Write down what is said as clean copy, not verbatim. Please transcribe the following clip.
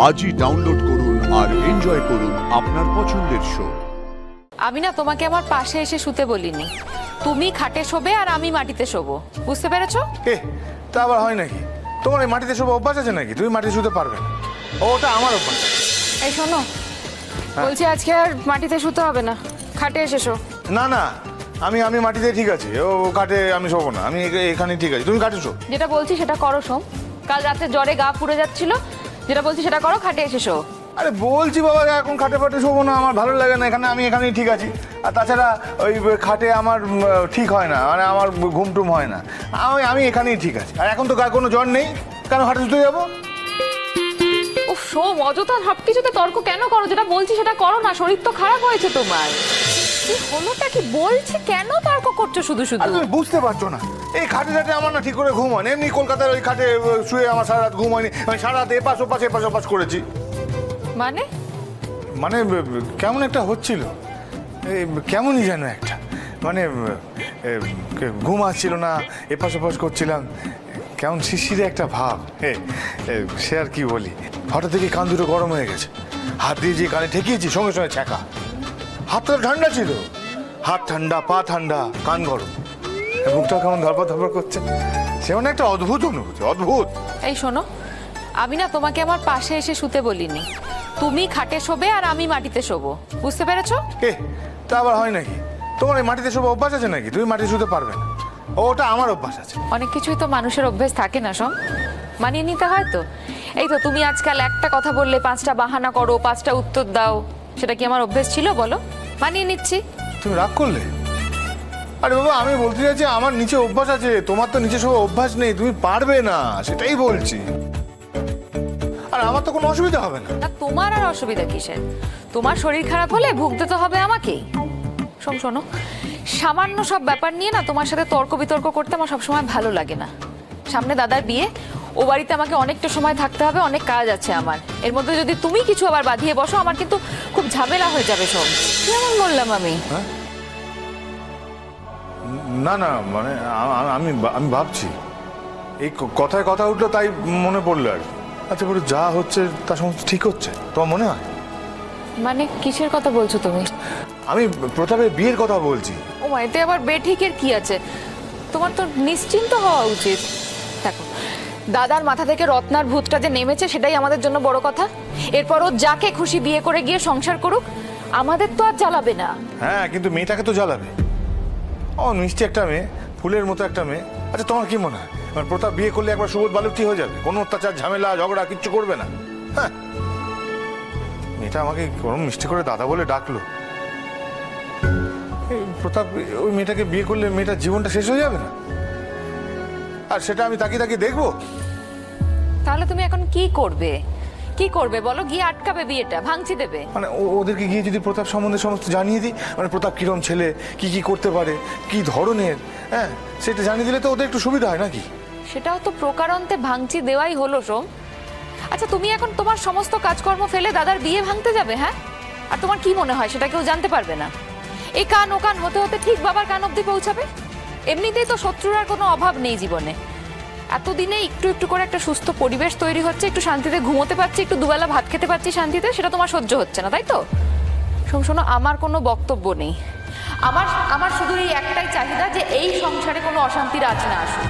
আজই ডাউনলোড করুন আর এনজয় করুন আপনার পছন্দের শো। আমি না তোমাকে আমার পাশে এসে শুতে বলিনি, তুমি খাটে শোবে আর আমি মাটিতে শোবো, বুঝতে পেরেছো? তা আবার হয় নাকি? তোমার এই মাটিতে শোবে অভ্যাস আছে নাকি? তুমি মাটিতে শুতে পারবে না, ওটা আমার অভ্যাস। এই শোনো, বলছি আজকে আর মাটিতে শুতে হবে না, খাটে এসে শো। না না, আমি মাটিতে ঠিক আছে, ও কাটে আমি শোবো না, আমি এখানে ঠিক আছে, তুমি কাটে শো। যেটা বলছি সেটা করো সোম, কাল রাতে জ্বরে গা পুড়ে যাচ্ছিল, যেটা বলছি সেটা করো, খাটে এসে শো। আরে বলছি বাবা, এখন খাটে ফাটে শোবো না, আমার ভালো লাগে না এখানে, আমি এখানেই ঠিক আছি। আর তাছাড়া ওই খাটে আমার ঠিক হয় না, মানে আমার ঘুম টুম হয় না, আমি এখানেই ঠিক আছে। আর এখন তো গায়ে কোনো জ্বর নেই, কেন খাটে শুতে যাবো? উফ সোম, অযথা সব কিছুতে তর্ক কেন করো? যেটা বলছি সেটা করো না, শরীর তো খারাপ হয়েছে তোমার। কি হলোটা কি? বলছি কেন তর্ক করছো শুধু শুধু? তুমি বুঝতে পারছো না, এই খাটে খাটে আমার না ঠিক করে ঘুম হয়নি। এমনি কলকাতার ওই খাটে শুয়ে আমার সারা রাত ঘুম হয়নি, আমি সারা রাত এপাশ ওপাশ করেছি। মানে মানে কেমন একটা হচ্ছিল, কেমনই যেন একটা, মানে ঘুম আসছিল না, এপাশ ওপাশ করছিলাম, কেমন শিশিরে একটা ভাব। সে আর কি বলি, হঠাৎ থেকে কান দুটো গরম হয়ে গেছে, হাত দিয়ে যে কানে ঠেকিয়েছি সঙ্গে সঙ্গে ছ্যাঁকা। হাতটা ঠান্ডা ছিল, হাত ঠান্ডা, পা ঠান্ডা, কান গরম, মুখটা কেমন ধরপড় ধরপড় করছে। সে মানে একটা অদ্ভুত অনুভূতি, অদ্ভুত। এই শোনো, আমি না তোমাকে আমার পাশে এসে শুতে বলিনি, তুমি খাটে শোবে আর আমি মাটিতে শোবো, বুঝতে পেরেছো? তা আবার হয় নাকি? তোমার এই মাটিতে শোবে অভ্যাস আছে নাকি? তুমি মাটিতে শুতে পারবে না, ওটা আমার অভ্যাস আছে। অনেক কিছুই তো মানুষের অভ্যেস থাকে না সোম, মানিয়ে নিতে হয় তো। এই তো তুমি আজকাল একটা কথা বললে 5টা বাহানা করো, 5টা উত্তর দাও, সেটা কি আমার অভ্যেস ছিল বলো? মানিয়ে নিচ্ছি। তুমি রাগ করলে? আরে বাবা, আমি বলতে চাইছি আমার নিচে অভ্যাস আছে, তোমার তো নিচে শোবে অভ্যাস নেই, তুমি পারবে না, সেটাই বলছি। আর আমার তো কোনো অসুবিধা হবে না। তোমার আর অসুবিধা কিসের? তোমার শরীর খারাপ হলে ভুগতে তো হবে আমাকেই। সোম শোনো, সামান্য সব ব্যাপার নিয়ে না তোমার সাথে তর্ক বিতর্ক করতে আমার সবসময় ভালো লাগে না। সামনে দাদার বিয়ে, ও বাড়িতে আমাকে অনেকটা সময় থাকতে হবে, অনেক কাজ আছে আমার, এর মধ্যে যদি তুমি কিছু আবার বাঁধিয়ে বসো আমার কিন্তু খুব ঝামেলা হয়ে যাবে। সোম, কেমন বললাম আমি? না না, মানে আমি ভাবছি, এই কথায় কথা উঠলো তাই মনে পড়লো আর কি। আচ্ছা বলো, যা হচ্ছে তা সমস্ত ঠিক হচ্ছে তোমার মনে হয়? মানে কিসের কথা বলছো তুমি? আমি প্রতাপের বিয়ের কথা বলছি। ও মা, এতে আবার বেঠিকের কি আছে? তোমার তো নিশ্চিন্ত হওয়া উচিত। দেখো, দাদার মাথা থেকে রত্নার ভূতটা যে নেমেছে সেটাই আমাদের জন্য বড় কথা। এরপর ও যাকে খুশি বিয়ে করে গিয়ে সংসার করুক, আমাদের তো আর জ্বালাবে না। হ্যাঁ, কিন্তু মেয়েটাকে তো জ্বালাবে। ও মিষ্টি একটা মেয়ে, ফুলের মতো একটা মেয়ে। আচ্ছা তোমার কি মনে হয় প্রতাপ বিয়ে করলে একবার সুবোধ বালুটি হয়ে যাবে, কোনো অত্যাচার ঝামেলা ঝগড়া কিচ্ছু করবে না? হ্যাঁ, মেয়েটা আমাকে গরম মিষ্টি করে দাদা বলে ডাকলো, প্রতাপ ওই মেয়েটাকে বিয়ে করলে মেয়েটার জীবনটা শেষ হয়ে যাবে না? আর সেটা আমি তাকিয়ে তাকিয়ে দেখবো? তাহলে তুমি এখন কি করবে? কি করবে বলো? গিয়ে আটকাবে বিয়েটা, ভাঙচি দেবে? মানে ওদেরকে গিয়ে যদি প্রতাপ সম্বন্ধে সমস্ত জানিয়ে দিই, মানে প্রতাপ কিরম ছেলে, কি কি করতে পারে, কি ধরনের, হ্যাঁ সেটা জানিয়ে দিলে তো ওদের একটু সুবিধা হয় নাকি? সেটাও তো প্রকারান্তে ভাঙচি দেওয়াই হলো সোম। আচ্ছা তুমি এখন তোমার সমস্ত কাজকর্ম ফেলে দাদার বিয়ে ভাঙতে যাবে? হ্যাঁ, আর তোমার কি মনে হয় সেটা কেউ জানতে পারবে না? এই কান ও কান হতে হতে ঠিক বাবার কান অব্দি পৌঁছাবে। এমনিতেই তো শত্রুর আর কোনো অভাব নেই জীবনে। এতদিনে একটু একটু করে একটা সুস্থ পরিবেশ তৈরি হচ্ছে, একটু শান্তিতে ঘুমোতে পারছি, একটু দুবেলা ভাত খেতে পারছি শান্তিতে, সেটা তোমার সহ্য হচ্ছে না, তাই তো? শোনো, আমার কোনো বক্তব্য নেই, আমার শুধু এই একটাই চাহিদা যে এই সংসারে কোনো অশান্তির আঁচ না আসুক।